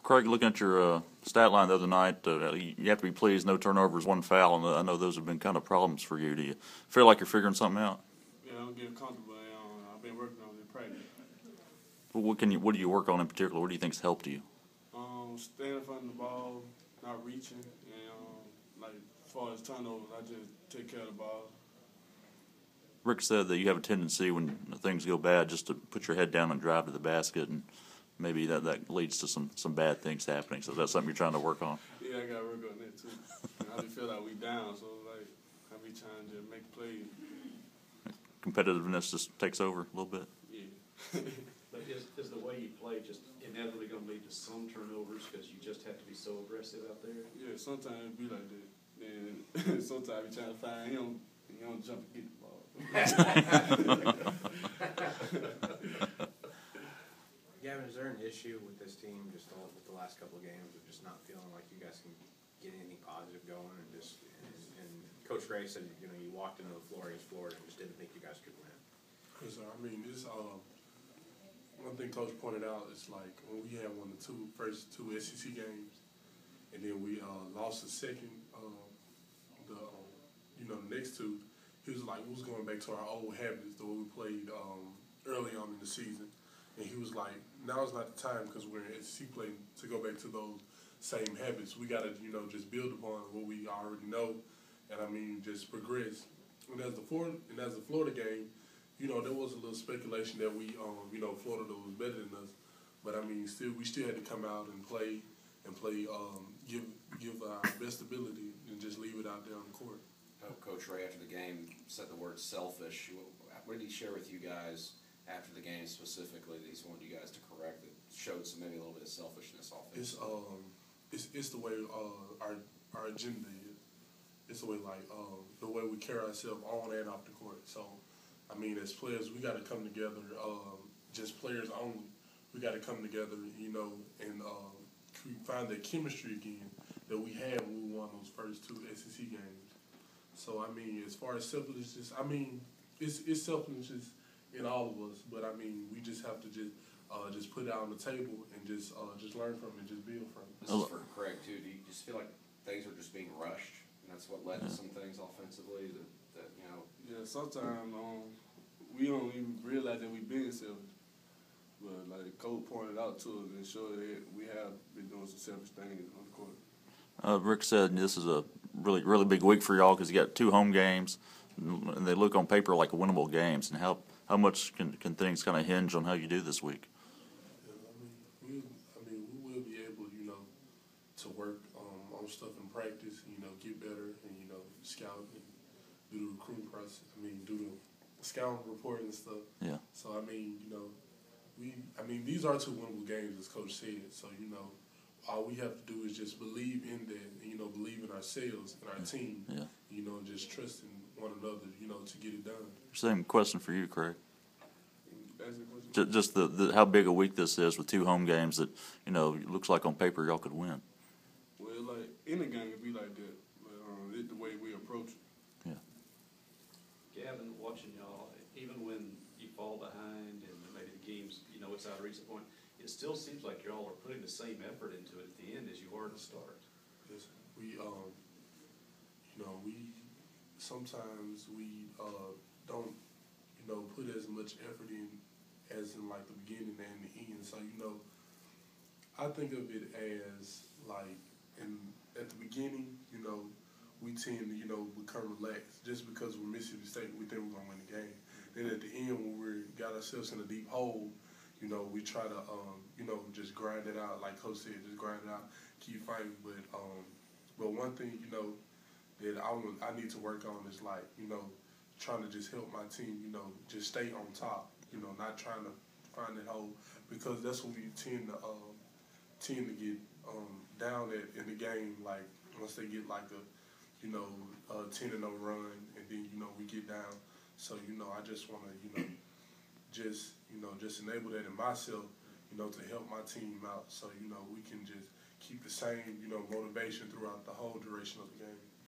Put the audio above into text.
Craig, looking at your stat line the other night, you have to be pleased. No turnovers, one foul, and I know those have been kind of problems for you. Do you feel like you're figuring something out? Yeah, I don't get comfortable. I've been working on it in practice. What do you work on in particular? What do you think's helped you? Staying in front of the ball, not reaching, and like as far as turnovers, I just take care of the ball. Rick said that you have a tendency when things go bad just to put your head down and drive to the basket, and maybe that leads to some bad things happening. So that's something you're trying to work on. Yeah, I got to work on that too. I just feel like we down, so like I be trying to make plays. Competitiveness just takes over a little bit. Yeah. But is the way you play just inevitably going to lead to some turnovers because you just have to be so aggressive out there? Yeah, sometimes it be like that. And sometimes you trying to find him, and you don't jump and get the ball. Gavin, is there an issue with this team just with the last couple of games of just not feeling like you guys can get anything positive going and Coach Gray said you walked into the floor against Florida and just didn't think you guys could win? Yes, sir. I mean, this one thing Coach pointed out is like when we had won the first two SEC games, and then we lost the second, the next two. He was like, we was going back to our old habits, the way we played early on in the season. And he was like, now is not the time because we're in SEC play to go back to those same habits. We got to, just build upon what we already know, and I mean, just progress. And as the Florida game, there was a little speculation that we, Florida was better than us. But I mean, we still had to come out and play, give our best ability and just leave it out there on the court. Coach Ray, after the game, said the word selfish. What did he share with you guys after the game specifically that he's wanted you guys to correct that showed maybe a little bit of selfishness off there? It's the way our agenda is. It's the way the way we carry ourselves on and off the court. So, I mean, as players, we got to come together. Just players only. We got to come together, and find that chemistry again that we had when we won those first two SEC games. So, I mean, as far as selfishness, I mean, it's selfishness in all of us, but I mean, we just have to just put it out on the table and just learn from it and just build from it. This is for Craig too. Do you just feel like things are just being rushed, and that's what led to some things offensively that. Yeah, sometimes we don't even realize that we've been selfish, but like the coach pointed out to us and showed that we have been doing some selfish things on the court. Rick said this is a really big week for y'all because you got 2 home games, and they look on paper like winnable games. And how much can things kind of hinge on how you do this week? Yeah, we will be able, to work on stuff in practice, get better, and scout and do the recruiting process. Do the scout report and stuff. Yeah. So I mean, these are 2 winnable games, as Coach said. So all we have to do is just believe in that, and, believe in ourselves and our team. Yeah. And just trusting one another, to get it done. Same question for you, Craig. That's the question. Just the how big a week this is with 2 home games that it looks like on paper y'all could win. Well, like any game could be like that, but it's the way we approach it. Yeah. Gavin, watching y'all, even when you fall behind and maybe the game's it's out of reach at the point, it still seems like y'all are putting the same effort into it at the end as you were at the start. Yes, we sometimes don't put as much effort in as in like the beginning and the end. So I think of it as like at the beginning, we tend to become relaxed just because we're Mississippi State. We think we're gonna win the game. Then at the end, when we got ourselves in a deep hole, we try to just grind it out. Like Coach said, just grind it out, keep fighting. But one thing that I need to work on is like trying to just help my team, just stay on top. Not trying to find that hole because that's what we tend to get down at in the game. Like once they get like a 10-0 run, and then we get down. So I just want to just enable that in myself, to help my team out. So we can just keep the same motivation throughout the whole duration of the game.